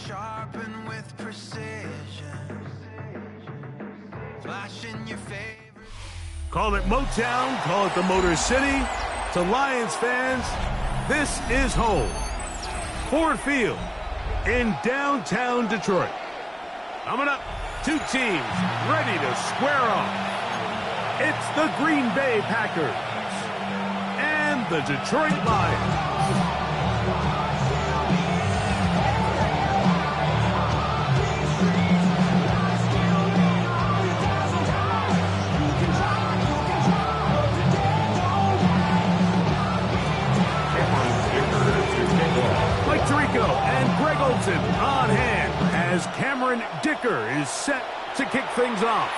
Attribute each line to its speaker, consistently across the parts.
Speaker 1: sharpened with precision. Flashing your favorite.
Speaker 2: Call it Motown, call it the Motor City. To Lions fans, this is home. Ford Field in downtown Detroit. Coming up, two teams ready to square off. It's the Green Bay Packers and the Detroit Lions. And Greg Olsen on hand as Cameron Dicker is set to kick things off.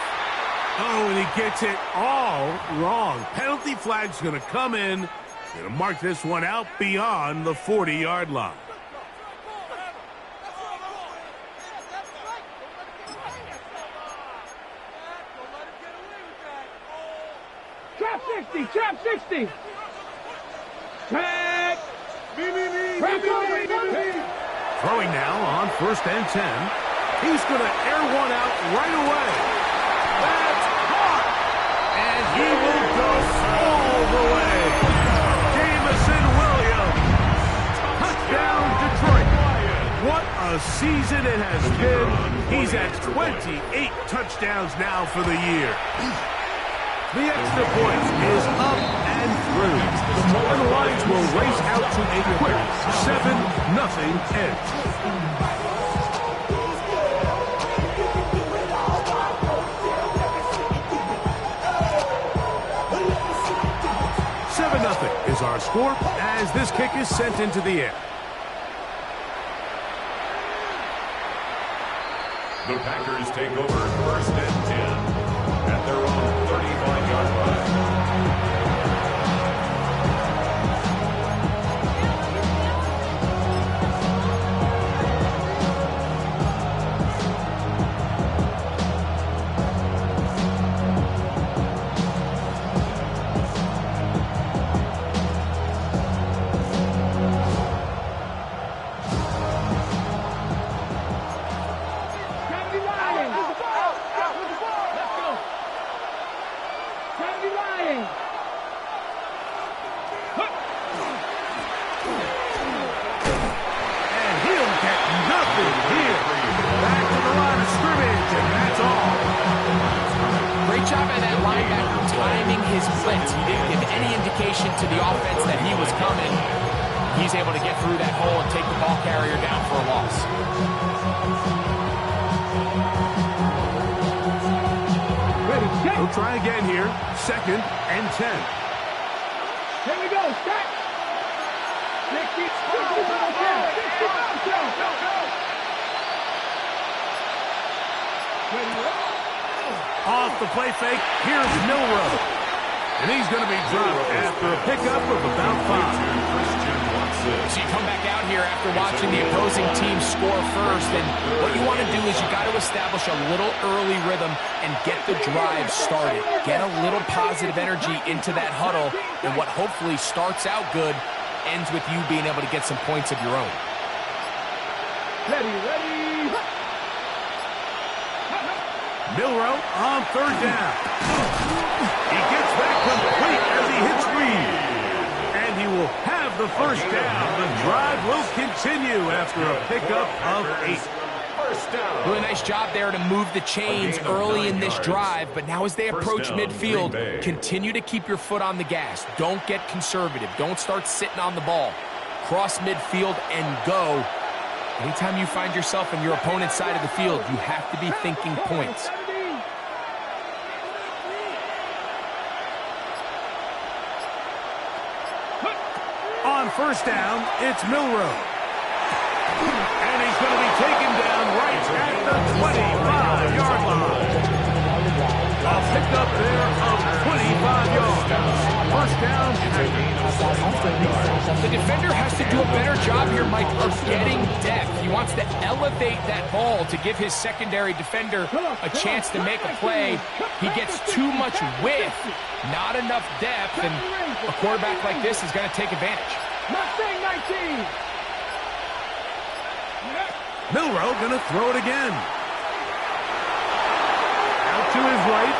Speaker 2: Oh, and he gets it all wrong. Penalty flag's going to come in. Going to mark this one out beyond the 40-yard line.
Speaker 3: Trap 60, trap 60. Tag.
Speaker 2: Throwing now on 1st and 10. He's going to air one out right away. That's caught. And he will go all the way. Jamison Williams. Touchdown, Detroit. What a season it has been. He's at 28 touchdowns now for the year. The extra point is up and through. And the Lions will race out to a quick 7-0 edge. Is our score as this kick is sent into the air.
Speaker 4: The Packers take over 1st and 10 at their own 35-yard line.
Speaker 5: To the offense that he was coming, he's able to get through that hole and take the ball carrier down for a loss.
Speaker 3: Ready, set.
Speaker 2: We'll try again here. 2nd and 10.
Speaker 3: Here we go, set. 60,
Speaker 2: Off the play fake, here's Milrow. And he's going to be dropped after a pickup of about 5.
Speaker 5: So you come back out here after watching the opposing team score first, and what you want to do is you got to establish a little early rhythm and get the drive started. Get a little positive energy into that huddle, and what hopefully starts out good ends with you being able to get some points of your own.
Speaker 3: Ready.
Speaker 2: Milrow on 3rd down. He gets that complete as he hits Reed. And he will have the 1st down. The drive will continue after a pickup of 8.
Speaker 5: Really nice job there to move the chains early in this drive, but now as they approach midfield, continue to keep your foot on the gas. Don't get conservative. Don't start sitting on the ball. Cross midfield and go. Anytime you find yourself on your opponent's side of the field, you have to be thinking points.
Speaker 2: On 1st down, it's Milrow. And he's going to be taken down right at the 25-yard line. A pickup there of 25 yards. 1st down.
Speaker 5: The defender has to do a better job here, Mike, of getting depth. He wants to elevate that ball to give his secondary defender a chance to make a play. He gets too much width, not enough depth, and a quarterback like this is going to take advantage.
Speaker 3: Mustang 19.
Speaker 2: Milroe going to throw it again. Out to his right.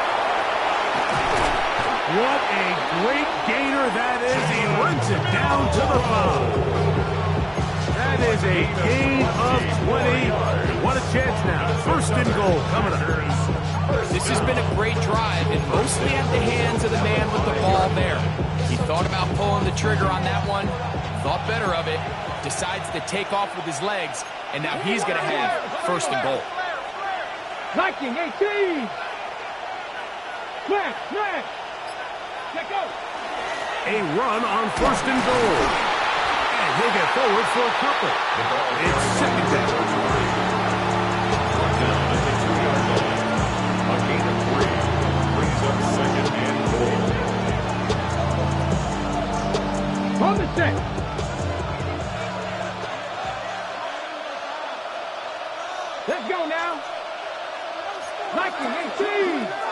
Speaker 2: What a great gainer that is. He runs it down to the 5. That is a gain of 20. What a chance now. First and goal coming up.
Speaker 5: This has been a great drive, and mostly at the hands of the man with the ball there. He thought about pulling the trigger on that one, thought better of it, decides to take off with his legs, and now he's going to have first and goal.
Speaker 3: Liking 18. Smash, smash. Let go.
Speaker 2: A run on first and goal. And he'll get forward for a couple. It's second down.
Speaker 4: Down at the 2-yard line. A gain of 3 brings up second and goal.
Speaker 3: On the set. Let's go now. Liking 18.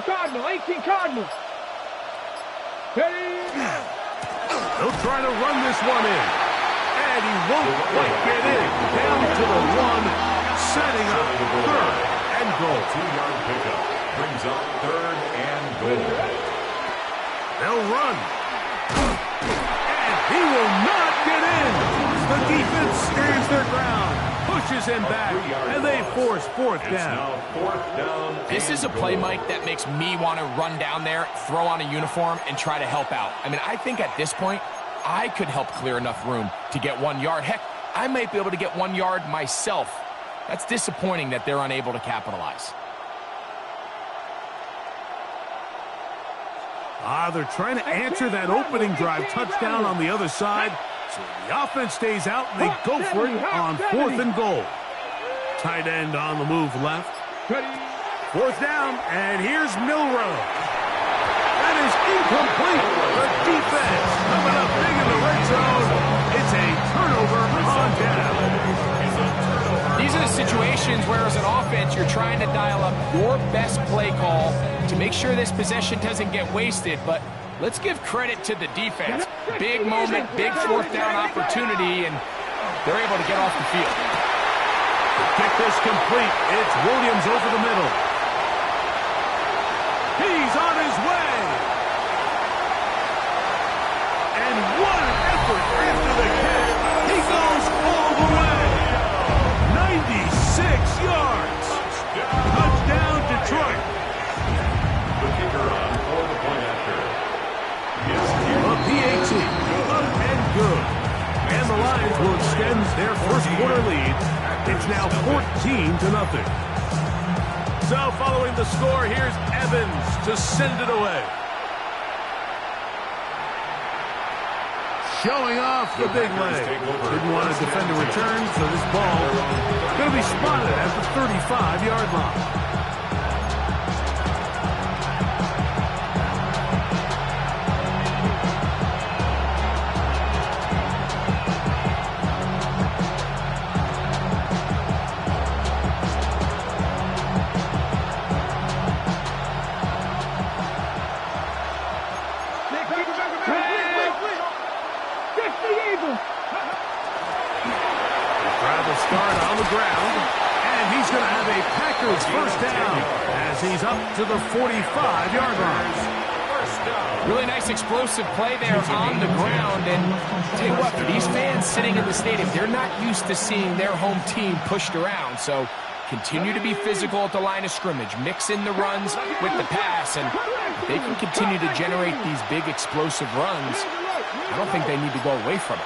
Speaker 3: Cardinal, 18 Cardinal. Ready?
Speaker 2: They'll try to run this one in. And he won't quite get in. Down to the 1, setting up third and goal.
Speaker 4: 2-yard pickup brings up third and goal.
Speaker 2: They'll run. And he will not get in. The defense stands their ground, pushes him back, and they force fourth down.
Speaker 4: It's now fourth down.
Speaker 5: This is a play, Mike, that makes me want to run down there, throw on a uniform, and try to help out. I mean, I think at this point, I could help clear enough room to get 1 yard. Heck, I might be able to get 1 yard myself. That's disappointing that they're unable to capitalize.
Speaker 2: They're trying to answer that opening drive touchdown on the other side. So the offense stays out, and they go for it on fourth and goal. Tight end on the move left. Fourth down, and here's Milroe. That is incomplete. The defense coming up big in the red zone. It's a turnover on down.
Speaker 5: These are the situations where, as an offense, you're trying to dial up your best play call to make sure this possession doesn't get wasted, but let's give credit to the defense. Big moment, big fourth down opportunity, and they're able to get off the field.
Speaker 2: Get this complete. It's Williams over the middle. He's on his way. And what an effort after the catch. He goes all the way. 96 yards. Touchdown, Detroit.
Speaker 4: The kicker on for the point after.
Speaker 2: A PAT, up and good. And the Lions will extend their first quarter lead. It's now 14-0. So following the score, here's Evans to send it away. Showing off the big leg. Didn't want to defend a return, so this ball is going to be spotted at the 35-yard line. Start on the ground, and he's going to have a Packers first down as he's up to the 45-yard line.
Speaker 5: Really nice explosive play there on the ground, and tell you what, for these fans sitting in the stadium, they're not used to seeing their home team pushed around, so continue to be physical at the line of scrimmage, mix in the runs with the pass, and if they can continue to generate these big explosive runs, I don't think they need to go away from it.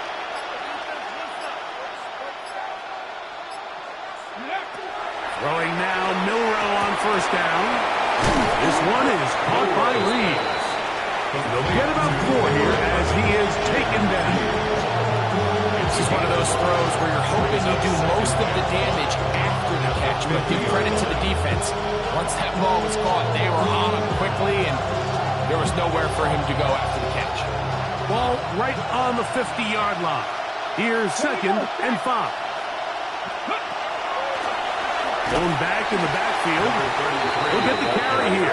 Speaker 2: Throwing now, Milroe on first down. This one is caught by Reeves. They'll get about 4 here as he is taken down.
Speaker 5: This is one of those throws where you're hoping you do most of the damage after the catch, but give credit to the defense. Once that ball was caught, they were on him quickly, and there was nowhere for him to go after the catch.
Speaker 2: Ball right on the 50-yard line. Here's 2nd and 5. Going back in the backfield. He'll get the carry here.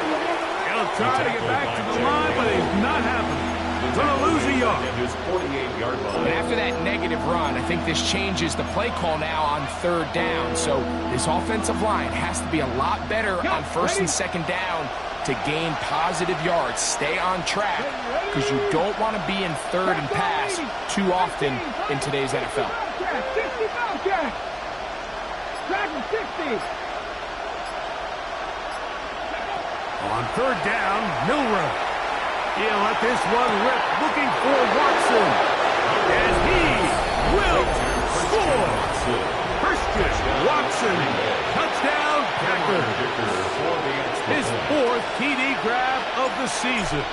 Speaker 2: They'll try to get back to the line, but it's not happening. Going to lose a yard.
Speaker 4: At his 48-yard line.
Speaker 5: And after that negative run, I think this changes the play call now on third down. So this offensive line has to be a lot better on first and second down to gain positive yards. Stay on track because you don't want to be in third and pass too often in today's NFL.
Speaker 3: 60.
Speaker 2: On third down, Milrow. He'll let this one rip, looking for Watson. And he will score. Christian Watson, touchdown, Packers. His fourth TD grab of the season.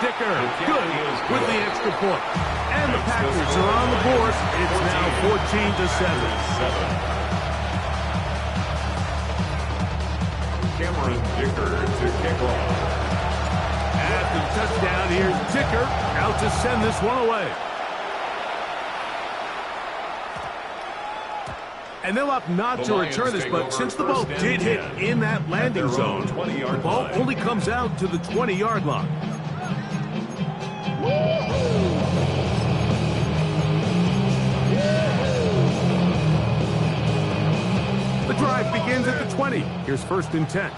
Speaker 2: Dicker, good with the extra point. And the Packers are on the board. It's now 14-7.
Speaker 4: Cameron Dicker to kick off.
Speaker 2: After the touchdown, here's Dicker out to send this one away. And they'll opt not to return this, but since the ball did hit in that landing zone, the ball only comes out to the 20-yard line. The drive begins at the 20. Here's first and 10.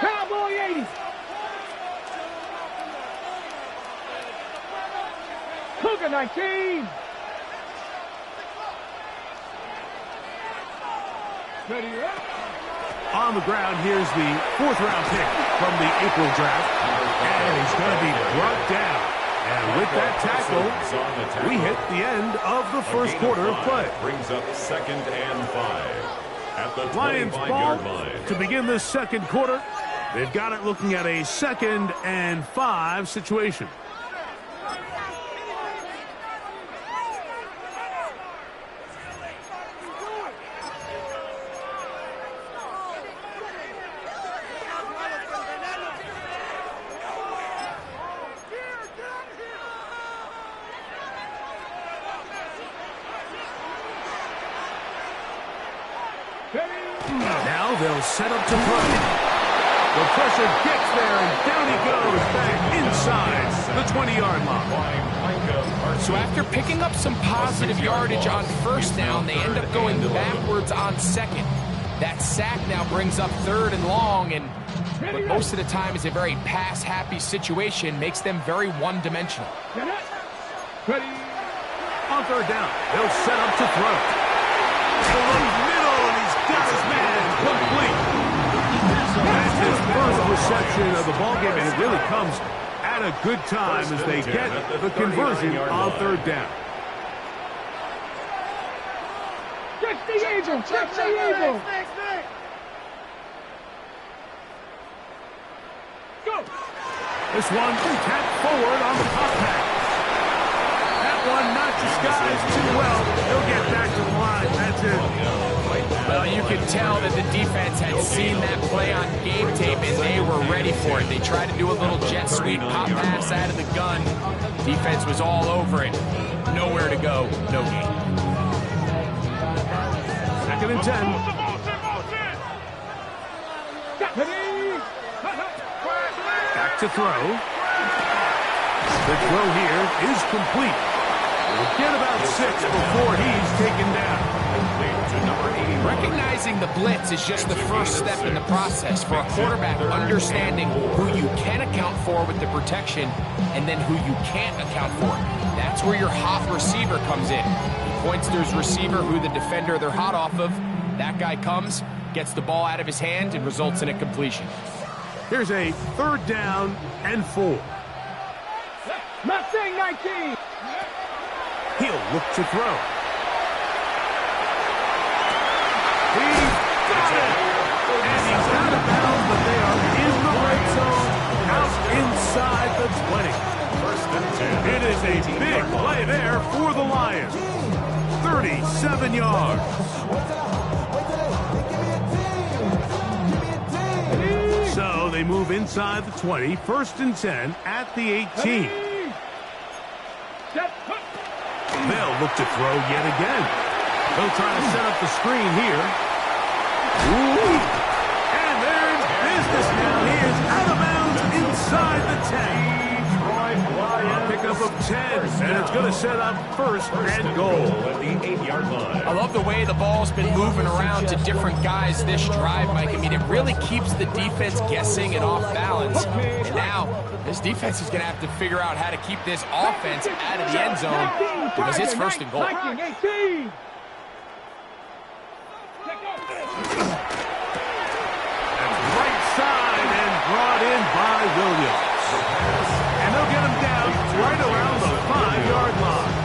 Speaker 3: Cowboy 80. Cougar 19. Ready up.
Speaker 2: On the ground, here's the fourth-round pick from the April draft. And he's going to be brought down. And with that tackle, we hit the end of the first quarter of play.
Speaker 4: Brings up second and 5 at the
Speaker 2: Lions ball
Speaker 4: 25-yard line.
Speaker 2: to begin this second quarter. They've got it looking at a 2nd and 5 situation. Now they'll set up to play. The pressure gets there, and down he goes back inside the 20-yard line.
Speaker 5: So after picking up some positive yardage on first down, they end up going backwards on second. That sack now brings up third and long, and what most of the time is a very pass-happy situation makes them very one-dimensional.
Speaker 3: Ready.
Speaker 2: On third down, they'll set up to throw. Along middle, and he's got his man complete. That's his first reception of the ballgame, and it really comes at a good time as they get the conversion on third down.
Speaker 3: Check the eagle. Check the eagle. Go.
Speaker 2: This one tapped forward on the pop pass. That one not disguised too well. He'll get back to the line. That's it.
Speaker 5: Well, you could tell that the defense had seen that play on game tape, and they were ready for it. They tried to do a little jet sweep pop pass out of the gun. Defense was all over it. Nowhere to go. No game.
Speaker 2: 2nd and 10. Back to throw. The throw here is complete. We'll get about 6 before he's taken down.
Speaker 5: Recognizing the blitz is just the first step in the process for a quarterback, understanding who you can account for with the protection and then who you can't account for. That's where your hot receiver comes in. He points to his receiver, who the defender they're hot off of. That guy comes, gets the ball out of his hand, and results in a completion.
Speaker 2: Here's a 3rd down and 4.
Speaker 3: Mustang 19.
Speaker 2: He'll look to throw. He's got it! And he's out of bounds, but they are in the red zone, out inside the 20.
Speaker 4: First and 10.
Speaker 2: It is a big play there for the Lions. 37 yards. So they move inside the 20, 1st and 10 at the 18. They'll look to throw yet again. They'll try to set up the screen here. Ooh. And they're in business now. He is out of bounds inside the 10. A pickup of 10, and it's going to set up first and goal
Speaker 4: at the 8-yard line.
Speaker 5: I love the way the ball's been moving around to different guys this drive, Mike. I mean, it really keeps the defense guessing and off balance. And now, this defense is going to have to figure out how to keep this offense out of the end zone because it's first and goal.
Speaker 2: Right side and brought in by Williams. And they'll get him down right around the 5-yard line.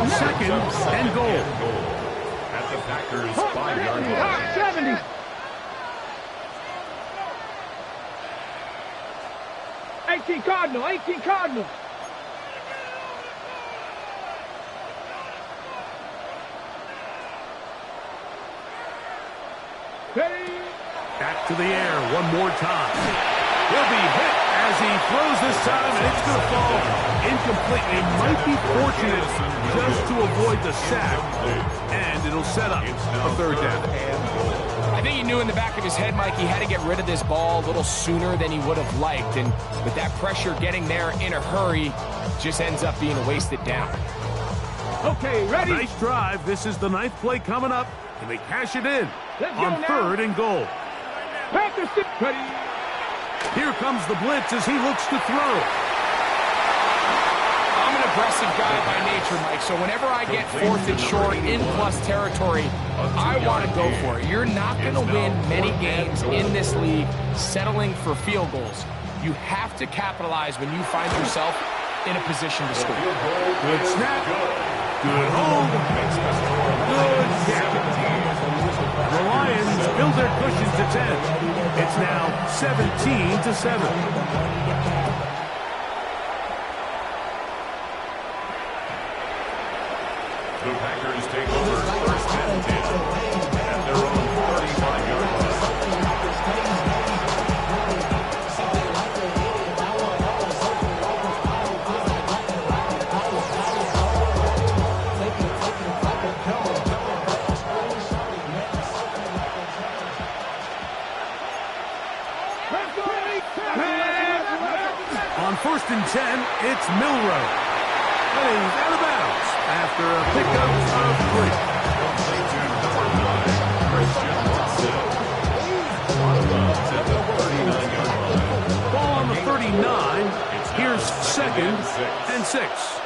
Speaker 2: Second and goal.
Speaker 4: At the Packers' 5-yard line.
Speaker 3: 70. Cardinal, 18 Cardinal.
Speaker 2: Back to the air one more time. He'll be hit as he throws this time, and it's going to fall incomplete. He might be fortunate just to avoid the sack, and it'll set up a third down.
Speaker 5: I think he knew in the back of his head, Mike, he had to get rid of this ball a little sooner than he would have liked, and with that pressure getting there in a hurry, just ends up being a wasted down.
Speaker 3: Okay, ready?
Speaker 2: Nice drive. This is the 9th play coming up. Can they cash it in on third and goal?
Speaker 3: Panthers, ready?
Speaker 2: Here comes the blitz as he looks to throw.
Speaker 5: I'm an aggressive guy by nature, Mike, so whenever I get 4th and short in plus territory, I want to go for it. You're not going to win many games in this league settling for field goals. You have to capitalize when you find yourself in a position to score.
Speaker 2: Good snap. Good hold. Good catch. The Lions build their cushion to 10. It's now 17-7.
Speaker 4: The Packers take over first and 10 at their own 35-yard line.
Speaker 2: On first and 10, it's Milrow. And he's out of bounds after a pickup of 3. Ball on the 39. Here's second and 6.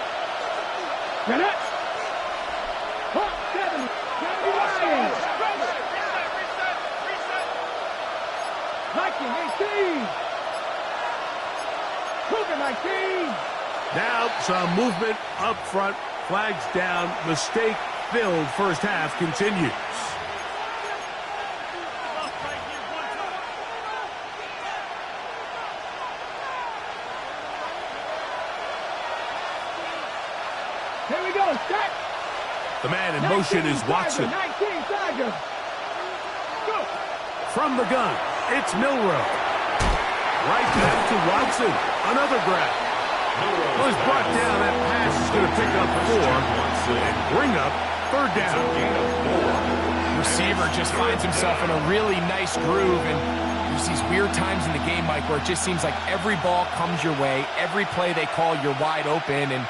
Speaker 2: Now some movement up front. Flags down. Mistake-filled first half continues.
Speaker 3: Here we go, set.
Speaker 2: The man in motion is Watson.
Speaker 3: 19, Tiger. Go.
Speaker 2: From the gun, it's Milrow. Right back to Watson. Another grab. Was brought down. That pass is going to pick up 4 and bring up third down.
Speaker 5: Receiver just finds himself in a really nice groove, and there's these weird times in the game, Mike, where it just seems like every ball comes your way, every play they call, you're wide open, and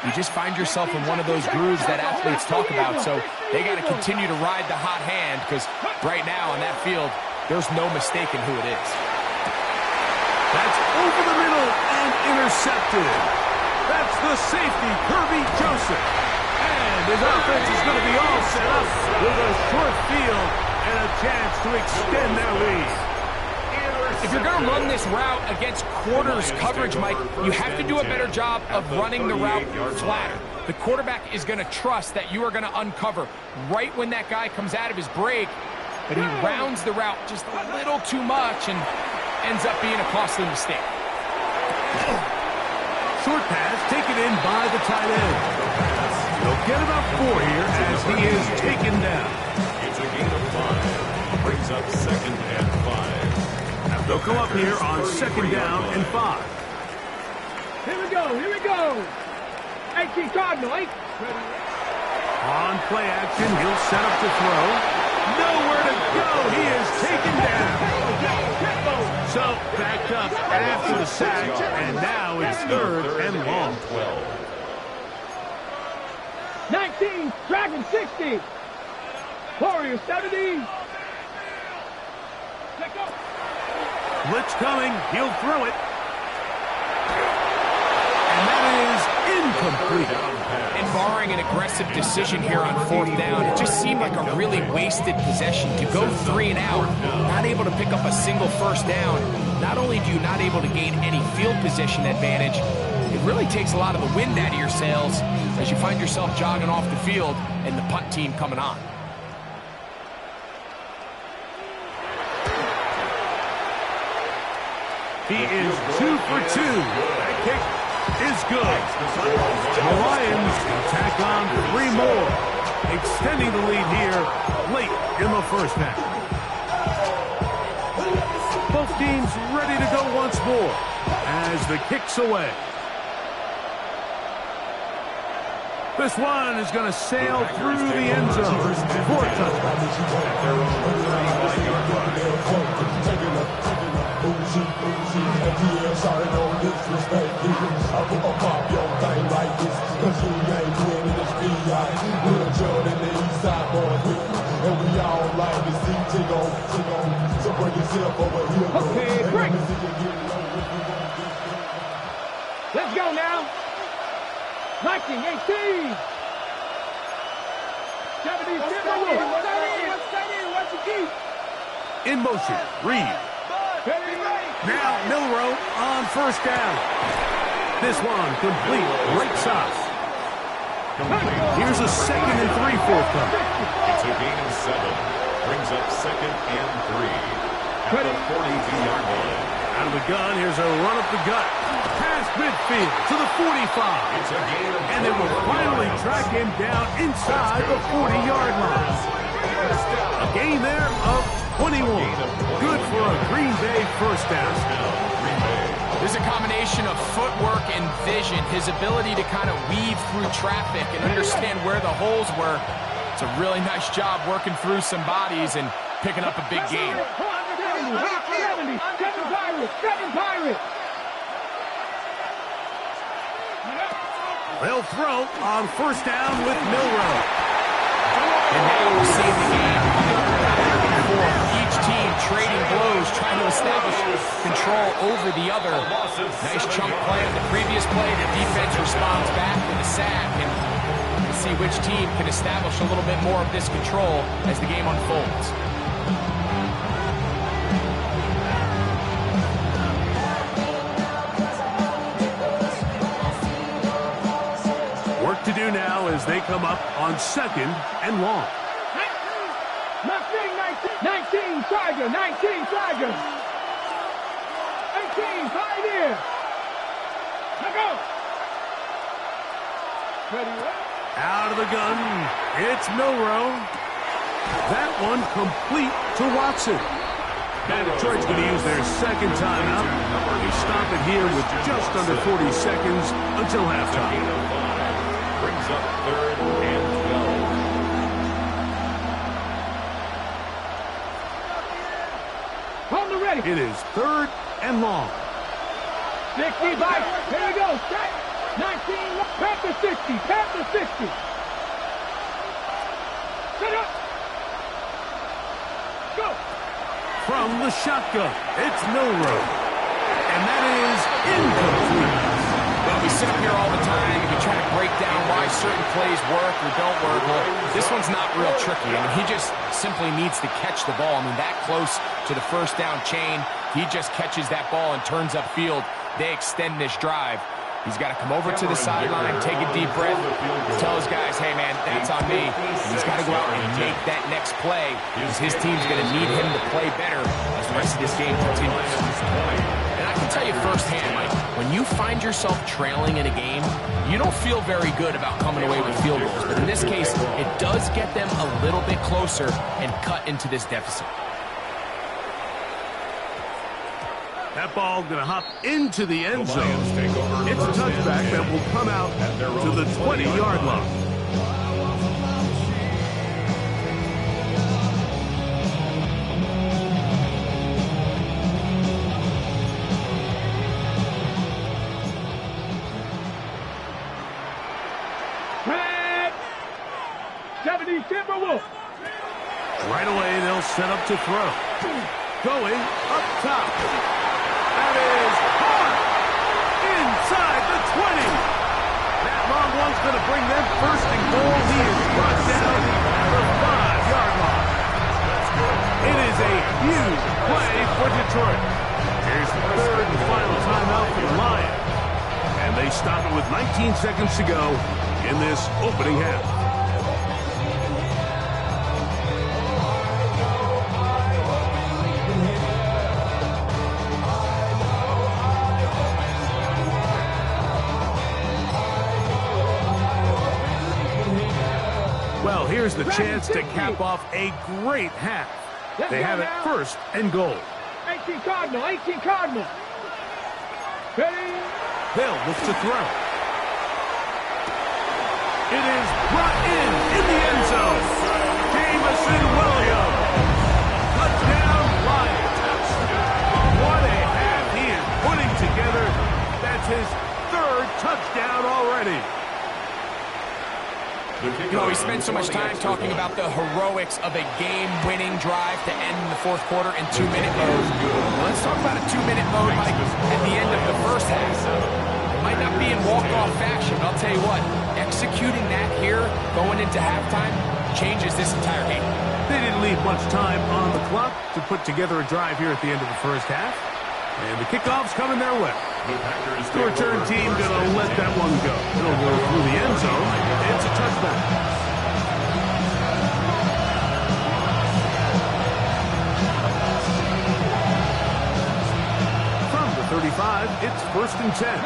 Speaker 5: you just find yourself in one of those grooves that athletes talk about. So they got to continue to ride the hot hand, because right now on that field, there's no mistaking who it is.
Speaker 2: That's over the middle and intercepted. That's the safety, Kirby Joseph. And his offense is going to be all set up with a short field and a chance to extend their lead.
Speaker 5: If you're going to run this route against quarters coverage, Mike, you have to do a better job of running the route flatter. The quarterback is going to trust that you are going to uncover right when that guy comes out of his break, but he rounds the route just a little too much and ends up being a costly mistake.
Speaker 2: Short pass taken in by the tight end. He'll get about 4 here as he is taken down.
Speaker 4: It's a gain of 5. Brings up second and 5.
Speaker 2: They'll come up here on second down and 5.
Speaker 3: Here we go, here we go. 18 Cardinal, 8.
Speaker 2: On play action, he'll set up to throw. Nowhere to go. He is taken down. So backed up after the sack, and now it's third and long.
Speaker 3: 19, Dragon 60. Warrior 70.
Speaker 2: Blitz coming. He'll throw it. And that is incomplete.
Speaker 5: And barring an aggressive decision here on fourth down, it just seemed like a really wasted possession to go 3 and out, not able to pick up a single first down. Not only do you not able to gain any field position advantage, it really takes a lot of the wind out of your sails as you find yourself jogging off the field and the punt team coming on.
Speaker 2: He is 2 for 2. That kick is good. The Lions tack on 3 more, extending the lead here late in the first half. Both teams ready to go once more as the kick's away. This one is going to sail through the end zone for a touchdown.
Speaker 3: Okay, break. Let's go now. 19, 18. 70,
Speaker 2: In motion, Reed. Now Milrow on first down. This one complete, right side. Here's a 2nd and 3 forthcoming.
Speaker 4: It's a gain of 7. Brings up 2nd and 3 at the 42-yard line.
Speaker 2: Out of the gun, here's a run up the gut. Past midfield to the 45.
Speaker 4: It's a gain of 4.
Speaker 2: And it will finally track him down inside the 40-yard line. A gain there of 21. Good for a Green Bay first down.
Speaker 5: There's a combination of footwork and vision, his ability to kind of weave through traffic and understand where the holes were. It's a really nice job working through some bodies and picking up a big gain.
Speaker 3: 70, 7 Pirates.
Speaker 2: They'll throw on first down with Milrow.
Speaker 5: And now we're seeing the game back and forth. Each team trading blows, trying to establish control over the other. Nice chunk play on the previous play. The defense responds back with a sack. And we'll see which team can establish a little bit more of this control as the game unfolds.
Speaker 2: Work to do now as they come up on 2nd and long.
Speaker 3: 19, Tiger, 19, Tiger. 18, Pioneer. Let go. Ready,
Speaker 2: Out of the gun, it's Milrow. That one complete to Watson. And Detroit's going to use their 2nd timeout. They stop it here with just under 40 seconds until halftime.
Speaker 4: Brings up 3rd and 12.
Speaker 3: on the ready.
Speaker 2: It is 3rd and long.
Speaker 3: 60 by. Here we go. 19. Panther 60. Panther 60. Set up. Go.
Speaker 2: From the shotgun, it's Milrow. And that is incomplete.
Speaker 5: Well, we sit up here all the time and we try to break down why certain plays work or don't work. Well, this one's not real tricky. I mean, he just simply needs to catch the ball. I mean, that close to the first down chain, he just catches that ball and turns upfield. They extend this drive. He's got to come over to the sideline, take a deep breath, tell his guys, hey, man, that's on me. And he's got to go out and make that next play because his team's going to need him to play better as the rest of this game continues. And I can tell you firsthand, Mike, when you find yourself trailing in a game, you don't feel very good about coming away with field goals. But in this case, it does get them a little bit closer and cut into this deficit.
Speaker 2: That ball going to hop into the end zone. It's a touchback that will come out to the 20-yard line.
Speaker 3: Tennessee Timberwolves.
Speaker 2: Right away, they'll set up to throw. Going up top. That is hard. Inside the 20. That long one's going to bring them first and goal. He is brought down the 5-yard line. It is a huge play for Detroit. Here's the third and final timeout for the Lions. And they stop it with 19 seconds to go in this opening half. Well, here's the chance to cap off a great half. They have it first and goal.
Speaker 3: 18 Cardinal, 18 Cardinal. Ready?
Speaker 2: They'll look to throw. It is brought in the end zone. Jameson Williams. Touchdown Lions. What a half he is putting together. That's his third touchdown already.
Speaker 5: You know, we spent so much time talking about the heroics of a game-winning drive to end in the fourth quarter in 2-minute mode. Let's talk about a 2-minute mode, Mike, at the end of the first half. It might not be in walk-off fashion, but I'll tell you what, executing that here, going into halftime, changes this entire game.
Speaker 2: They didn't leave much time on the clock to put together a drive here at the end of the first half. And the kickoff's coming their way. The return team going to let that one go. It'll go through the end zone. It's a touchback. From the 35, it's first and 10.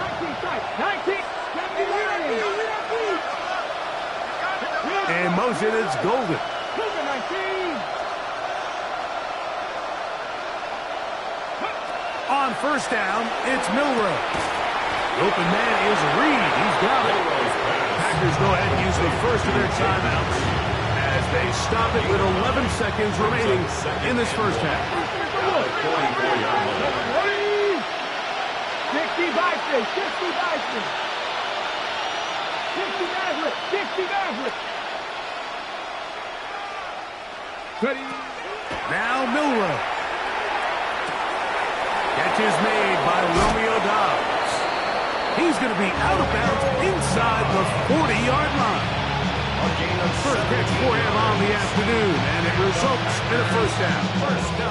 Speaker 3: 19,
Speaker 2: And motion, it's Golden.
Speaker 3: 19.
Speaker 2: On first down, it's Milrose. The open man is Reed. He's got it. Packers go ahead and use the first of their timeouts as they stop it with 11 seconds remaining in this first half.
Speaker 3: 60 Bison, 60 Bison. 60 Maverick, 60 Maverick. Ready?
Speaker 2: Now Milrose. Catch is made by Romeo Dobbs. He's going to be out of bounds inside the 40-yard line. First catch for him on the afternoon, and it results in a first down.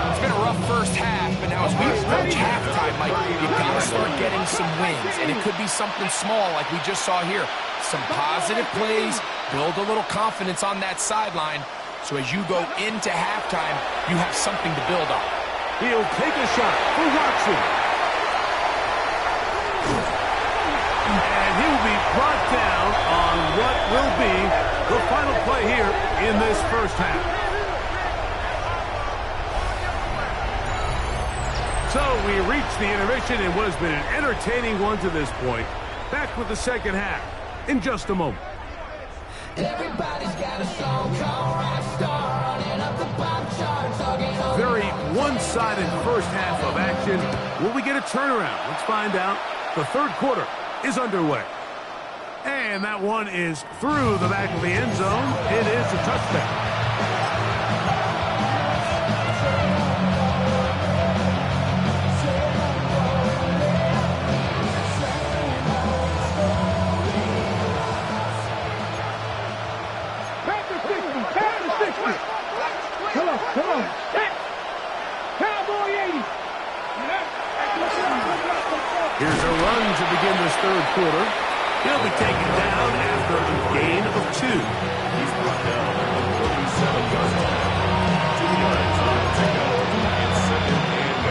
Speaker 5: It's been a rough first half, but now as we approach halftime, Mike, you've got to start getting some wins, and it could be something small like we just saw here. Some positive plays, build a little confidence on that sideline, so as you go into halftime, you have something to build on.
Speaker 2: He'll take a shot for Watson. And he'll be brought down on what will be the final play here in this first half. So we reach the intermission in what has been an entertaining one to this point. Back with the second half in just a moment.
Speaker 6: Everybody's got a song called Rockstar, running up the pop charts, talking all
Speaker 2: Very one-sided first half of action. Will we get a turnaround? Let's find out. The third quarter is underway. And that one is through the back of the end zone. It is a touchdown.
Speaker 3: Come on. Cowboy 80.
Speaker 2: Here's a run to begin this third quarter. He'll be taken down after a gain of 2.
Speaker 4: He's brought down at the 37-yard line. 2 yards on the pickup. It's second and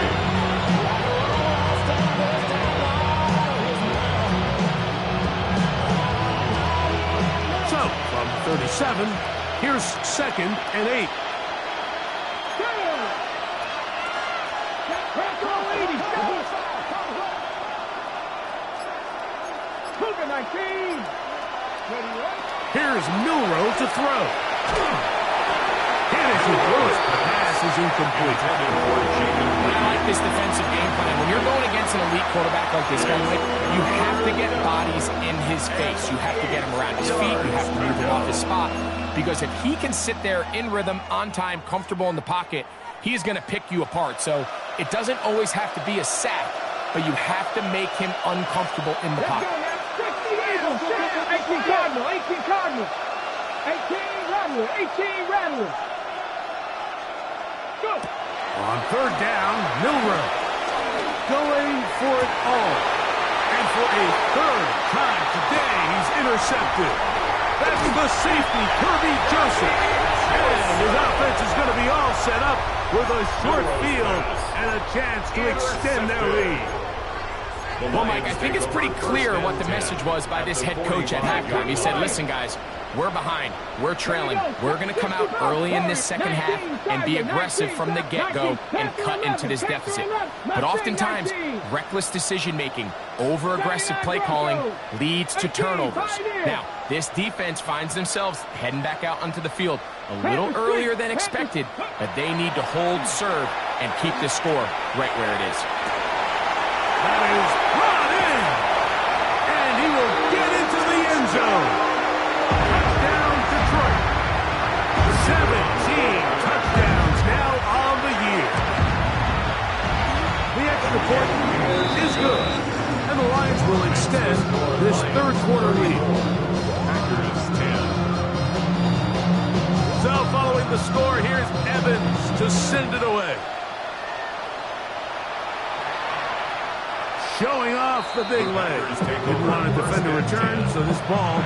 Speaker 4: 8.
Speaker 2: So, from 37, here's second and 8. Here's Milrose to throw. And as he throws, the pass is incomplete.
Speaker 5: I like this defensive game plan. When you're going against an elite elite quarterback like this guy, Mike, you have to get bodies in his face. You have to get him around his feet. You have to move him off his spot. Because if he can sit there in rhythm, on time, comfortable in the pocket, he is going to pick you apart. So it doesn't always have to be a sack, but you have to make him uncomfortable in the pocket.
Speaker 3: 18 Cardinal, 18 Cardinal. 18 Rattler, 18 Rattler. Go.
Speaker 2: On third down, Milroe going for it all. And for a third time today, he's intercepted. That's the safety, Kirby Joseph. And his offense is going to be all set up with a short field and a chance to extend their lead.
Speaker 5: Well, Mike, I think it's pretty clear what the message was by this head coach at halftime. He said, listen, guys, we're behind. We're trailing. We're going to come out early in this second half and be aggressive from the get-go and cut into this deficit. But oftentimes, reckless decision-making, over-aggressive play calling leads to turnovers. Now, this defense finds themselves heading back out onto the field a little earlier than expected, but they need to hold serve and keep this score right where it is.
Speaker 2: That is brought in, and he will get into the end zone. Touchdown, Detroit. 17 touchdowns now on the year. The extra point is good, and the Lions will extend this third quarter lead.
Speaker 4: Packers 10.
Speaker 2: So following the score, here's Evans to send it away. Showing off the big leg. Didn't want to defend a return, so this ball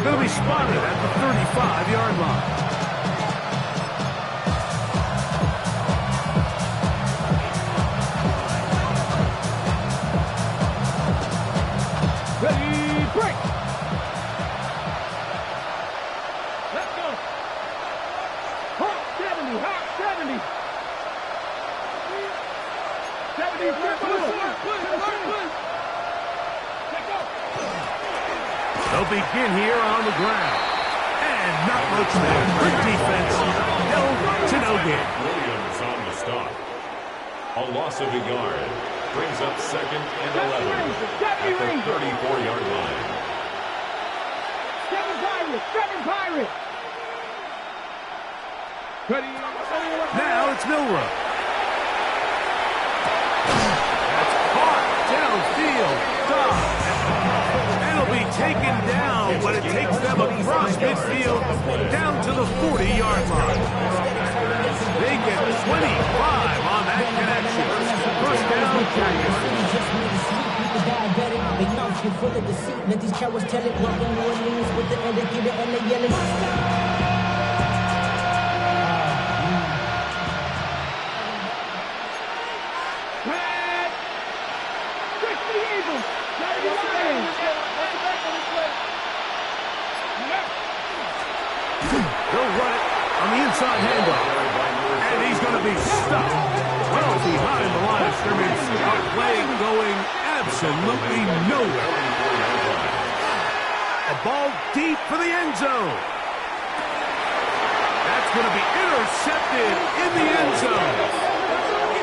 Speaker 2: going to be spotted at the 35-yard line.
Speaker 3: Ready, break. Let's go. Hot 70, hot 70. 70,
Speaker 2: They'll begin here on the ground. And not much there. Good defense. Held to no gain.
Speaker 4: Williams on the stop. A loss of a yard. Brings up second and 11 at the 34-yard line.
Speaker 3: 7 Pirates.
Speaker 2: Now it's Milroe. That's caught downfield. And it'll be taken down when it takes them across midfield down to the 40-yard line. They get 25 on that connection. First down,
Speaker 6: They mouth you full of deceit. Let these cowards tell it. Welcome New Orleans with the indicator and the yelling.
Speaker 2: They'll run it on the inside handoff. And he's going to be stuck well behind the line of scrimmage. A play going absolutely nowhere. A ball deep for the end zone. That's going to be intercepted in the end zone.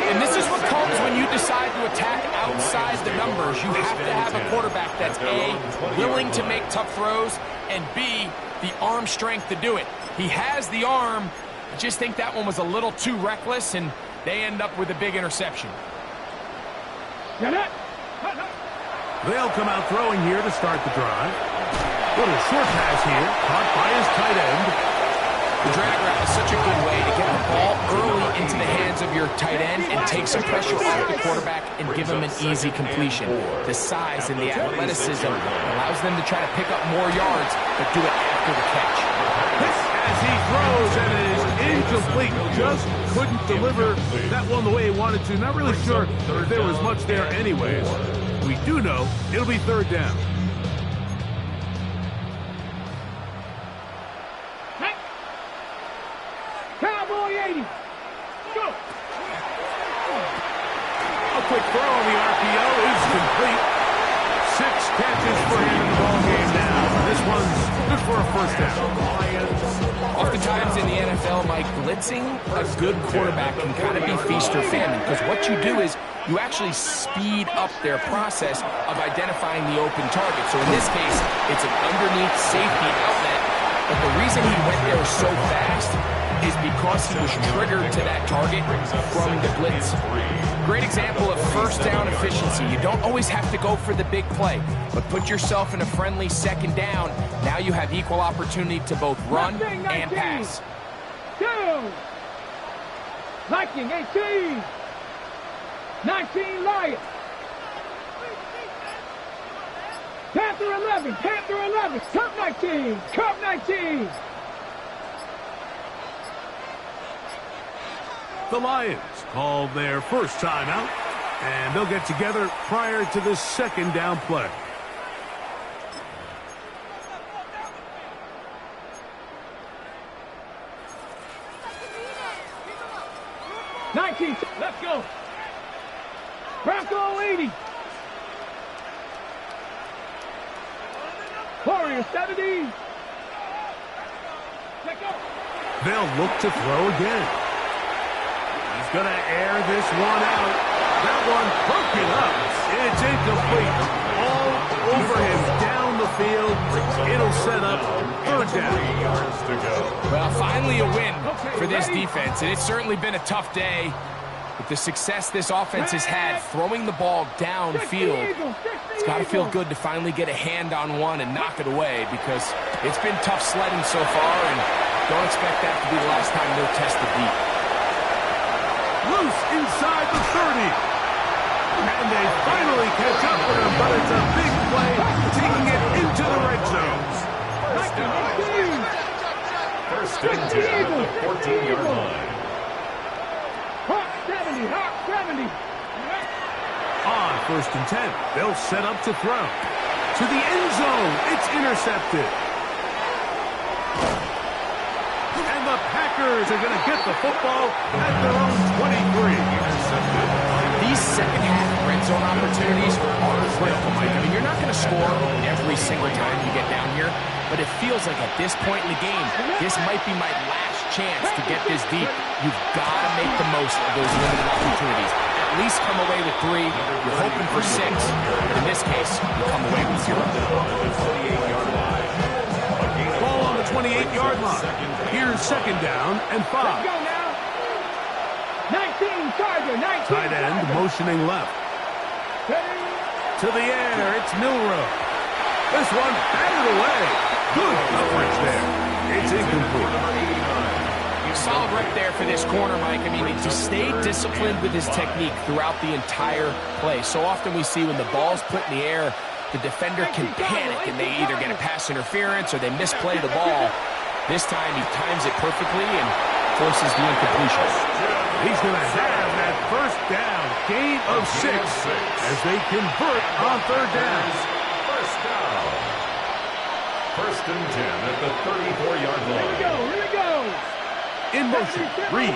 Speaker 5: And this is what comes when you decide to attack outside the numbers. You have to have a quarterback that's A, willing to make tough throws, and B, the arm strength to do it. He has the arm. I just think that one was a little too reckless, and they end up with a big interception.
Speaker 2: They'll come out throwing here to start the drive. Little short pass here, caught by his tight end.
Speaker 5: The drag route is such a good way to get the ball early into the hands of your tight end and take some pressure off the quarterback and give him an easy completion. The size and the athleticism allows them to try to pick up more yards, but do it after the catch.
Speaker 2: As he throws, and it is incomplete. Just couldn't deliver that one the way he wanted to. Not really sure if there was much there anyways. We do know it'll be third down.
Speaker 3: Cowboy 80. Go.
Speaker 2: A quick throw on the RPO is complete. 6 catches for him in the ballgame now. This one's Good for a first down.
Speaker 5: Oftentimes in the NFL, Mike, blitzing a good quarterback can kind of be feast or famine, because what you do is you actually speed up their process of identifying the open target. So in this case, it's an underneath safety outlet, but the reason he went there so fast is because he was triggered to that target from the blitz. Great example of first down efficiency. You don't always have to go for the big play, but put yourself in a friendly second down. Now you have equal opportunity to both run and pass.
Speaker 3: 2. Viking 18. 19 Lions. Panther 11. Panther 11. Cup 19. Cup 19.
Speaker 2: The Lions call their first timeout, and they'll get together prior to the second down play.
Speaker 3: Let's go. Bronco 80. Warrior 70. Let's go.
Speaker 2: They'll look to throw again. He's going to air this one out. That one broken up. It's incomplete. All over him down the field. It'll set up third down.
Speaker 5: Well, finally a win for this defense, and it's certainly been a tough day. With the success this offense has had throwing the ball downfield, it's got to feel good to finally get a hand on one and knock it away, because it's been tough sledding so far, and don't expect that to be the last time they'll test the deep.
Speaker 2: Loose inside the 30. And they finally catch up with him, but it's a big play, taking it into the red zone.
Speaker 4: First and 10 at the 14-yard line.
Speaker 3: Hawk 70. Hawk 70.
Speaker 2: On first and 10, they'll set up to throw. To the end zone, it's intercepted. And the Packers are going to get the football at their own 23.
Speaker 5: These second half red zone opportunities are critical, Mike. I mean, you're not going to score every single time you get down here, but it feels like at this point in the game, this might be my last chance to get this deep. You've got to make the most of those limited opportunities. At least come away with 3. You're hoping for 6, but in this case, you come away with 0.
Speaker 2: Ball on the 28-yard line. Here's second down and 5.
Speaker 3: Let's go now. 19 Charger. 19.
Speaker 2: Tight end motioning left. To the air, it's Milrow. This one batted away. Good coverage there. It's incomplete.
Speaker 5: Solid rep there for this corner, Mike. I mean, to stay disciplined with his technique throughout the entire play. So often we see when the ball's put in the air, the defender can panic and they either get a pass interference or they misplay the ball. This time he times it perfectly and forces the incompletion.
Speaker 2: He's going to have that first down, gain of 6 as they convert on third down.
Speaker 4: First down. First and 10 at the 34-yard line.
Speaker 3: Here we go.
Speaker 2: In motion, Reed.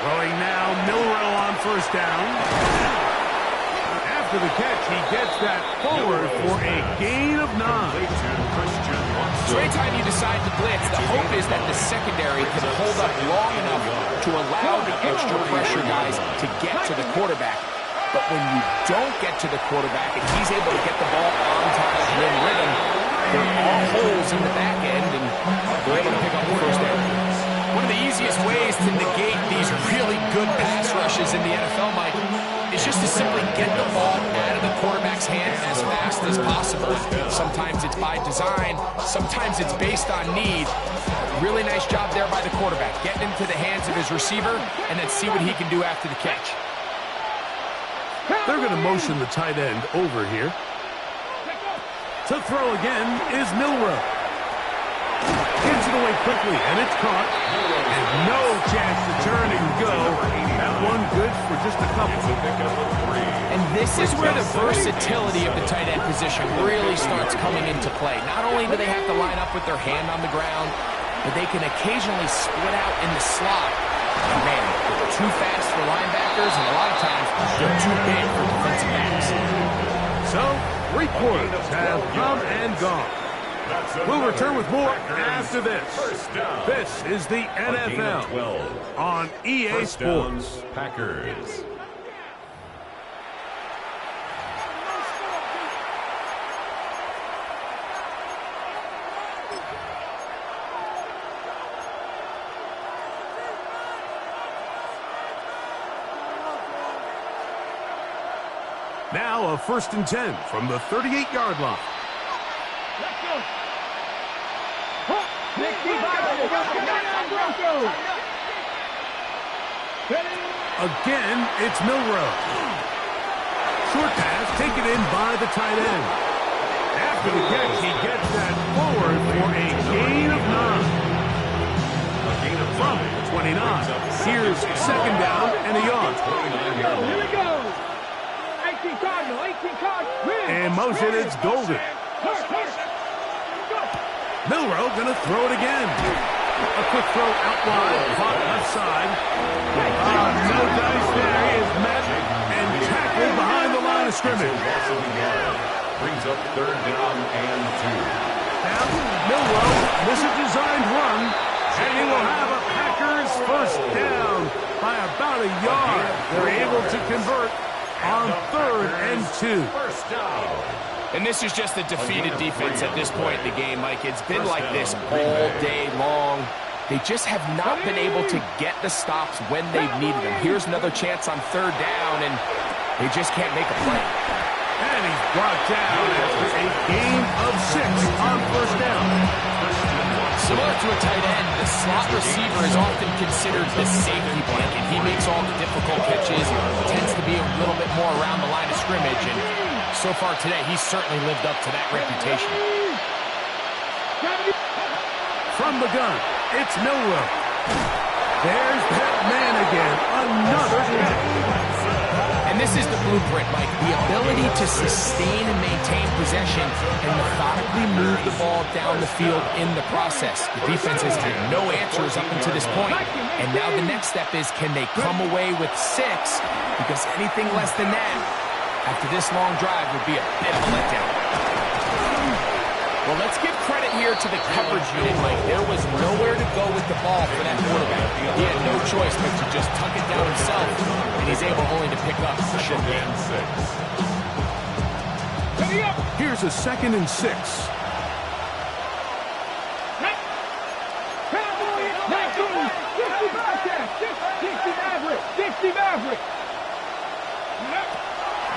Speaker 2: Throwing now, Milrow on first down. After the catch, he gets that forward for a gain of 9.
Speaker 5: So anytime you decide to blitz, the hope is that the secondary can hold up long enough to allow the extra pressure guys to get to the quarterback. But when you don't get to the quarterback and he's able to get the ball on time and in rhythm, there are holes in the back end, and they're able to pick up the first down. One of the easiest ways to negate these really good pass rushes in the NFL, Mike, is just to simply get the ball out of the quarterback's hand as fast as possible. Sometimes it's by design, sometimes it's based on need. Really nice job there by the quarterback, getting into the hands of his receiver, and then see what he can do after the catch.
Speaker 2: They're going to motion the tight end over here. To throw again is Milrow. Gets it away quickly, and it's caught. And no chance to turn and go. That one good for just a couple.
Speaker 5: And this is where the versatility of the tight end position really starts coming into play. Not only do they have to line up with their hand on the ground, but they can occasionally split out in the slot. And man, they're too fast for linebackers, and a lot of times they're too big for defensive backs.
Speaker 2: So, 3 quarters have come and gone. We'll return with more after this. This is the NFL on EA Sports.
Speaker 4: Packers.
Speaker 2: Now a 1st and 10 from the 38-yard line.
Speaker 3: Let's go.
Speaker 2: Again, it's Milrow. Short pass taken in by the tight end. After the catch, he gets that forward for a gain of 9. From 29. Here's 2nd down and a yard.
Speaker 3: Here we go. 18 Cardinal, 18 Cardinal.
Speaker 2: In motion, it's Golden. Milrow gonna throw it again. A quick throw out wide, caught left side. No dice there. He is met and tackled behind the line of scrimmage.
Speaker 4: Brings up 3rd down and 2.
Speaker 2: Now, Milrow, this is a designed run, and he will have a Packers 1st down by about a yard. They're able to convert on 3rd and 2.
Speaker 4: First down.
Speaker 5: And this is just a defeated defense at this point in the game, Mike. It's been like this all day long. They just have not been able to get the stops when they've needed them. Here's another chance on 3rd down, and they just can't make a play.
Speaker 2: And he's brought down after a gain of 6 on 1st down.
Speaker 5: Similar to a tight end, the slot receiver is often considered the safety blanket. He makes all the difficult catches, tends to be a little bit more around the line of scrimmage, and so far today, he's certainly lived up to that reputation.
Speaker 2: From the gun, it's Milrow. There's that man again. Another catch.
Speaker 5: And this is the blueprint, Mike. The ability to sustain and maintain possession and methodically move the ball down the field in the process. The defense has had no answers up until this point. And now the next step is, can they come away with 6? Because anything less than that, after this long drive, would be a bit of a letdown. Well, let's give credit here to the coverage unit, Mike. There was nowhere to go with the ball for that quarterback. He had no choice but to just tuck it down himself, and he's able only to pick up a short gain.
Speaker 2: Here's a 2nd and 6.
Speaker 3: Dixie Maverick.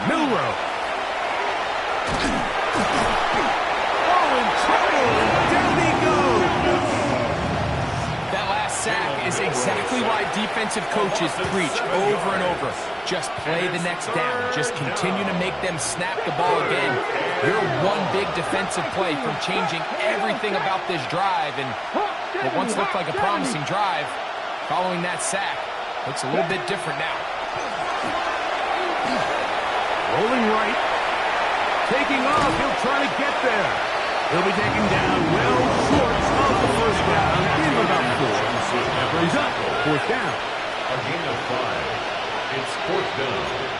Speaker 2: Milrow. Oh, in trouble. Down he goes.
Speaker 5: That last sack is exactly why defensive coaches preach over and over. Just play the next down. Just continue to make them snap the ball again. You're one big defensive play from changing everything about this drive. And what once looked like a promising drive, following that sack, looks a little bit different now.
Speaker 2: Rolling right. Taking off. He'll try to get there. He'll be taken down well short of the 1st down. Give him about 4. That brings up 4th down.
Speaker 4: A gain of 5. It's 4th down.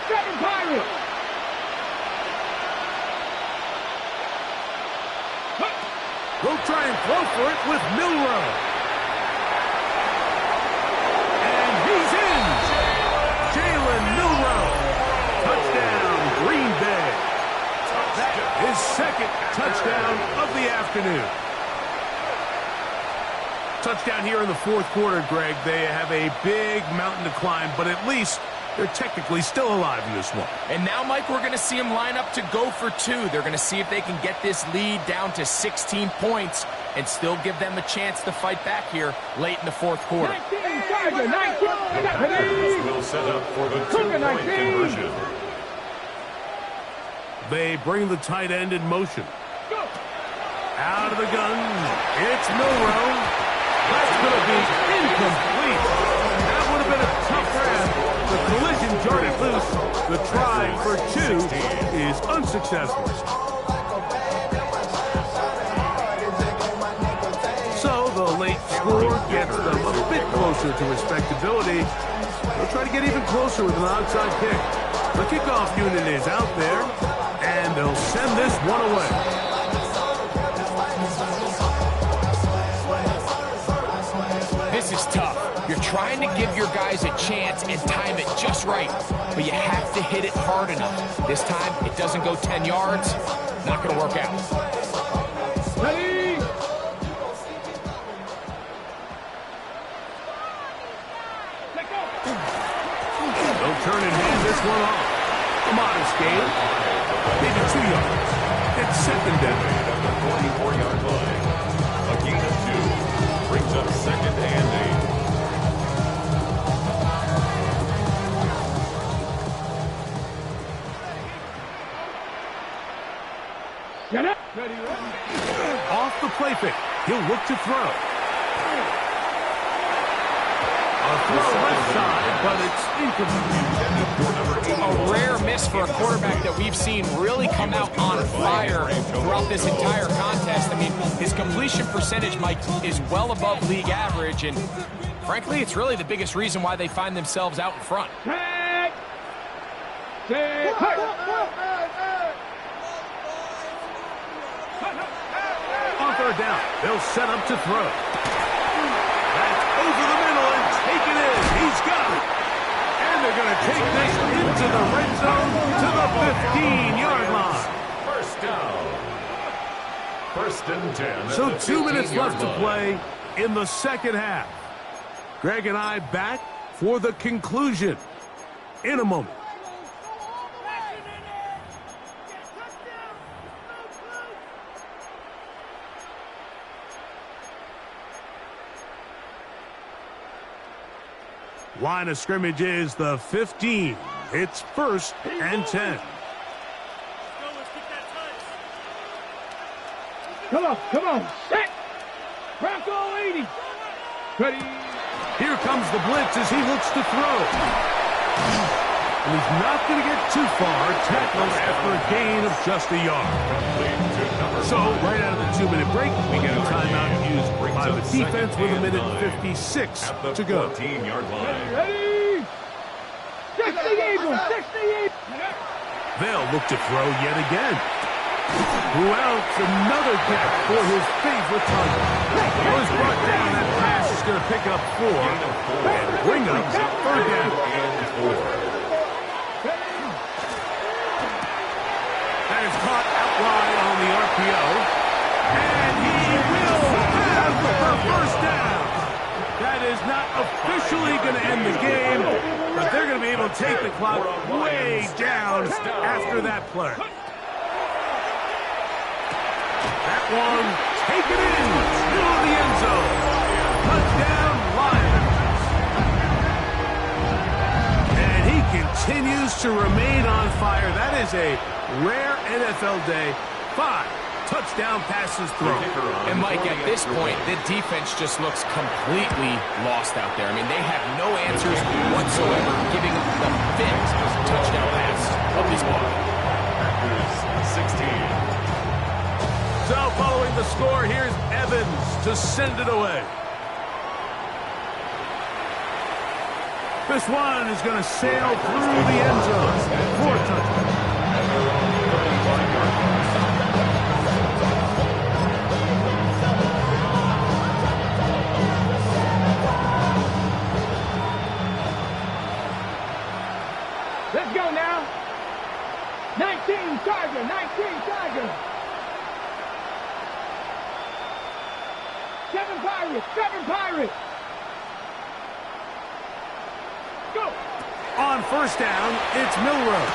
Speaker 3: Seven Pirates.
Speaker 2: We'll try and throw for it with Milrow. And he's in. Jalen Milrow. Touchdown, Green Bay. His 2nd touchdown of the afternoon. Touchdown here in the 4th quarter, Greg. They have a big mountain to climb, but at least they're technically still alive in this one.
Speaker 5: And now, Mike, we're going to see them line up to go for 2. They're going to see if they can get this lead down to 16 points and still give them a chance to fight back here late in the 4th quarter.
Speaker 3: 19.
Speaker 4: The Packers will set up for the 2-point conversion.
Speaker 2: They bring the tight end in motion. Out of the gun, it's Milrow. That's going to be incomplete. That would have been a tough grab. The collision jarred it loose. The try for 2 is unsuccessful. them a bit closer to respectability. They'll try to get even closer with an onside kick. The kickoff unit is out there, and they'll send this one away.
Speaker 5: This is tough. You're trying to give your guys a chance and time it just right, but you have to hit it hard enough. This time, it doesn't go 10 yards. Not going to work out.
Speaker 3: Ready?
Speaker 2: They'll turn and hand this one off. A modest gain. Maybe 2 yards. It's second down.
Speaker 4: At the 44-yard line. A gain of 2. Brings up second and 8.
Speaker 3: Get up. Ready, ready.
Speaker 2: Off the play fake. He'll look to throw. A throw left side, but it's incomplete.
Speaker 5: A rare miss for a quarterback that we've seen really come out on fire throughout this entire contest. I mean, his completion percentage, Mike, is well above league average, and frankly, it's really the biggest reason why they find themselves out in front.
Speaker 3: Tag. Tag.
Speaker 2: On third down, they'll set up to throw. That's over the middle and take it in. He's got it. And they're going to take this into the red zone to the 15-yard line.
Speaker 4: First down. First and 10.
Speaker 2: So 2 minutes left to play in the second half. Greg and I back for the conclusion in a moment. Line of scrimmage is the 15. It's first and 10.
Speaker 3: Come on, come on. Set. Bronco 80. Ready.
Speaker 2: Here comes the blitz as he looks to throw. And he's not going to get too far. Tackled after a gain of just a yard. So, right out of the 2-minute break, we get a timeout used by the defense with 1:56 to go.
Speaker 4: 14-yard line.
Speaker 3: Ready. 60 Eagles. 60 Eagles.
Speaker 2: They'll look to throw yet again. Who else? Another catch for his favorite target. Was brought down. That pass is going to pick up 4 and bring up third down. That is caught out wide on the RPO. And he will have the first down. That is not officially going to end the game, but they're going to be able to take the clock way down after that play. That one, take it in, middle of the end zone. Touchdown, Lions. And he continues to remain on fire. That is a rare NFL day. 5 touchdown passes thrown.
Speaker 5: And Mike, at this point, the defense just looks completely lost out there. I mean, they have no answers whatsoever, giving the 5th touchdown pass of this ball.
Speaker 4: Packers 16.
Speaker 2: So following the score, here's Evans to send it away. This one is going to sail through the end zone. 4 touchdowns.
Speaker 3: Let's go now. 19 Tiger. 19 Tiger. 7 Pirates. 7 Pirates. Go.
Speaker 2: On first down, it's Milrow.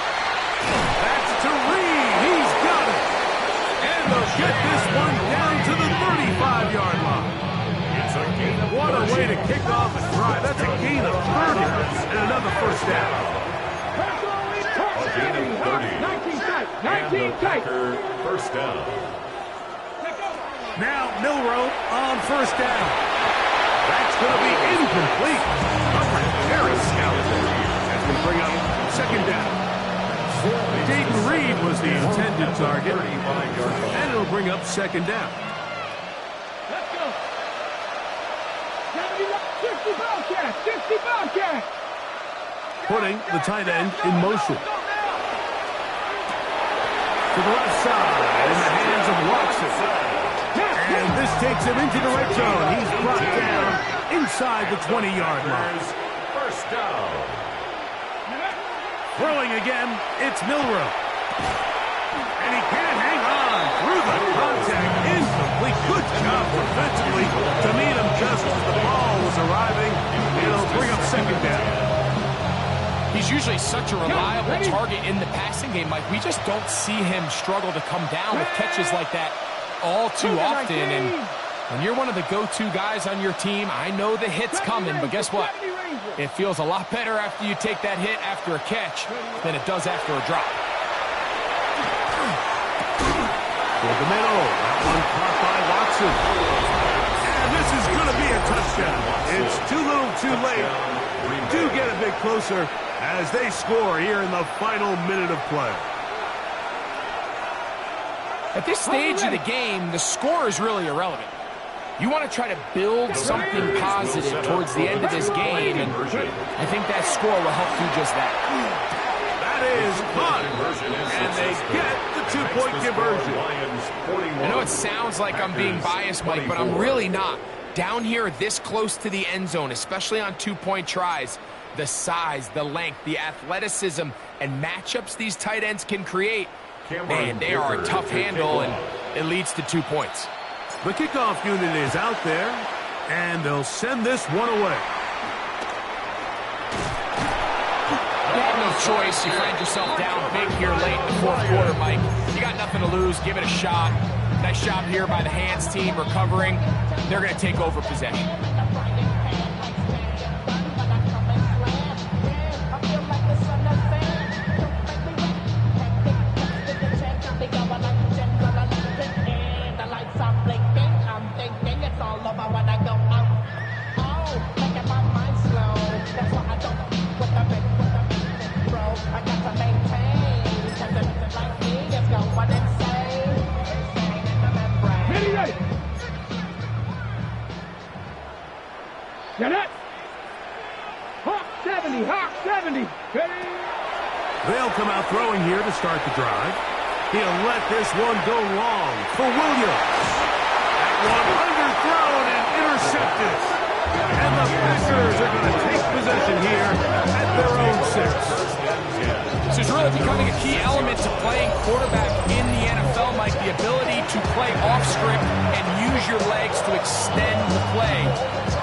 Speaker 2: That's to Reed. He's got it. And they'll get this one down to the 35-yard line.
Speaker 4: It's a gain of
Speaker 2: What a way to kick off a drive. That's a gain of 30 and another first down.
Speaker 4: A gain of 30.
Speaker 3: 19 tight.
Speaker 4: And the
Speaker 3: 19 tight.
Speaker 4: Packer first down.
Speaker 2: Now Milrow on first down. That's going to be incomplete. Coverage very scout. That's going to bring up second down. Dayton Reed was the intended target. And it'll bring up second down.
Speaker 3: Let's go. 79. Bobcat, 60 Bobcat.
Speaker 2: Putting the tight end in motion. To the left side, in the hands of Watson. And this takes him into the red zone. He's brought down inside the 20-yard line.
Speaker 4: First down.
Speaker 2: Throwing again, it's Milroe. And he can't hang on through the contact. Incomplete. Good job defensively to meet him just as the ball was arriving. It'll bring up second down.
Speaker 5: He's usually such a reliable target in the passing game, Mike. We just don't see him struggle to come down with catches like that all too often. And when you're one of the go-to guys on your team, I know the hit's coming, but guess what? It feels a lot better after you take that hit after a catch than it does after a drop.
Speaker 2: For the middle, that one caught by Watson. And this is going to be a touchdown. It's too little too late. Do get a bit closer as they score here in the final minute of play.
Speaker 5: At this stage of the game, the score is really irrelevant. You want to try to build something positive towards the end of this game, and I think that score will help do just that.
Speaker 2: That is fun, and they get the two-point conversion.
Speaker 5: I know it sounds like I'm being biased, Mike, but I'm really not. Down here this close to the end zone, especially on two-point tries, the size, the length, the athleticism, and matchups these tight ends can create, man, they are a tough handle, and it leads to 2 points.
Speaker 2: The kickoff unit is out there, and they'll send this one away.
Speaker 5: You have no choice. You find yourself down big here late in the fourth quarter, Mike. You got nothing to lose. Give it a shot. Nice job here by the hands team recovering. They're going to take over possession.
Speaker 3: Get it! Hawk 70, Hawk 70. Ready?
Speaker 2: They'll come out throwing here to start the drive. He'll let this one go long for Williams. That one underthrown and intercepted. And the Packers are going to take possession here at their own 6.
Speaker 5: This is really becoming a key element to playing quarterback in the NFL, Mike. The ability to play off script and use your legs to extend the play.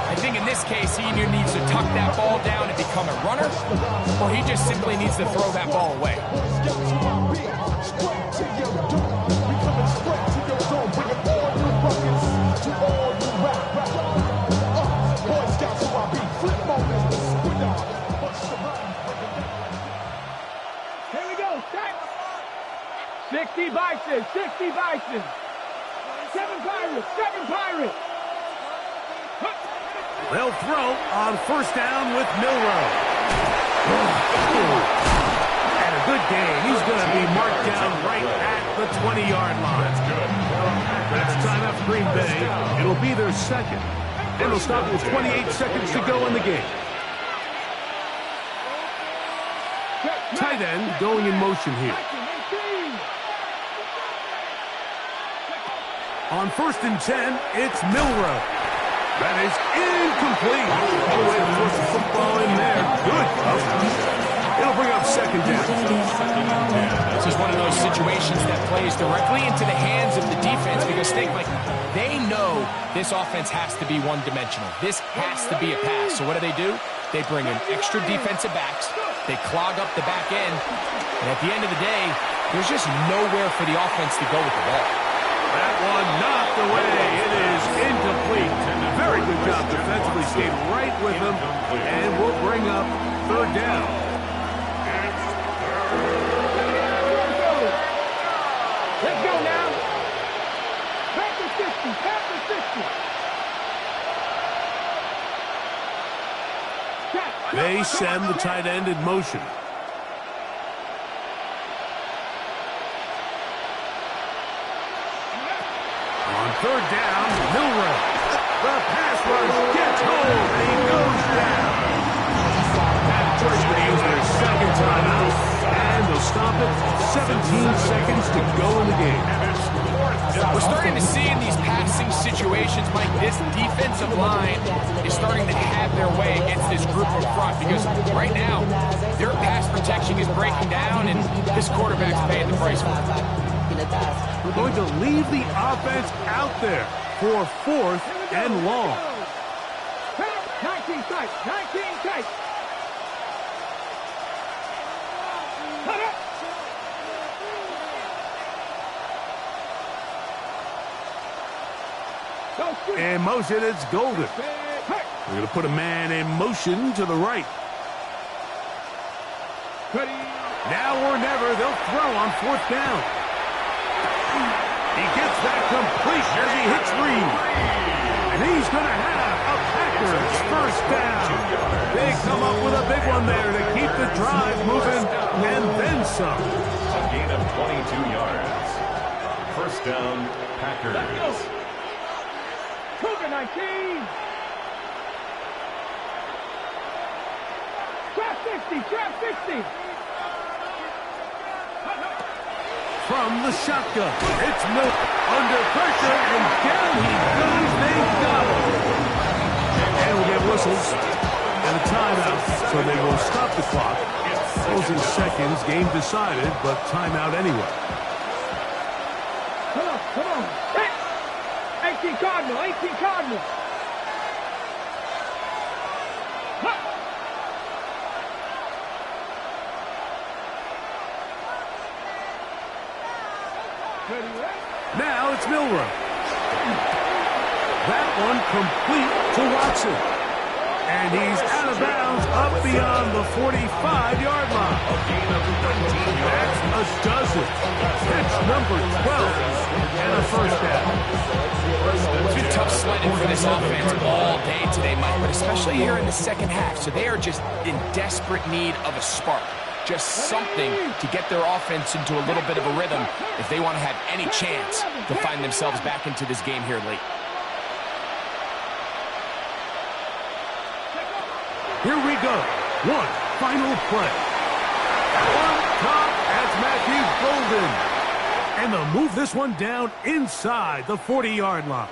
Speaker 5: I think in this case, he either needs to tuck that ball down and become a runner, or he just simply needs to throw that ball away.
Speaker 3: Here we go, set. 60 Bison, 60 Bison. 7 Pirates, 7 Pirates.
Speaker 2: They'll throw on first down with Milroe. And a good game. He's going to be marked down right at the 20-yard line. That's timeout for Green Bay. It'll be their second. And they'll stop with 28 seconds to go in the game. Tight end going in motion here. On first and 10, it's Milroe. That is incomplete. Oh, way to force the football in there. Good coverage. It'll bring up second down.
Speaker 5: This is one of those situations that plays directly into the hands of the defense because they know this offense has to be one-dimensional. This has to be a pass. So what do? They bring in extra defensive backs. They clog up the back end. And at the end of the day, there's just nowhere for the offense to go with the ball.
Speaker 2: That one knocked away. It is incomplete. Very good job defensively. Stayed right with him. And we'll bring up third down.
Speaker 3: Let's go now. Panther 60, Panther 60.
Speaker 2: They send the tight end in motion. On third down, Milroe. The pass rush gets home, and he goes timeout, and they'll stop it. 17 seconds to go in the game.
Speaker 5: We're starting to see in these passing situations, Mike, this defensive line is starting to have their way against this group in front because right now, their pass protection is breaking down, and this quarterback's paying the price for it.
Speaker 2: We're going to leave the offense out there for 4th and long.
Speaker 3: 19 tight, 19 tight. Cut it.
Speaker 2: In motion, it's Golden. We're going to put a man in motion to the right. Now or never, they'll throw on 4th down. He gets that complete as he hits Reed. And he's going to have a Packers first down. They come up with a big one there to keep the drive moving and then some.
Speaker 4: A gain of 22 yards. First down, Packers.
Speaker 3: Cougar 19. Trap 60, trap 60.
Speaker 2: From the shotgun, it's Milk under pressure, and down he goes. They got him. And we'll get whistles and a timeout, so they will stop the clock. Closing seconds, game decided, but timeout anyway.
Speaker 3: Come on, come on. Hey, 18 Cardinal, 18 Cardinal.
Speaker 2: Now it's Milrow. That one complete to Watson. And he's out of bounds up beyond the 45-yard line. That's a dozen. Pitch number 12 and a first down.
Speaker 5: It's been tough sledding for this offense all day today, Mike, but especially here in the second half. So they are just in desperate need of a spark. Just something to get their offense into a little bit of a rhythm if they want to have any chance to find themselves back into this game here late.
Speaker 2: Here we go. One final play. On top, that's Matthew Golden. And they'll move this one down inside the 40-yard line.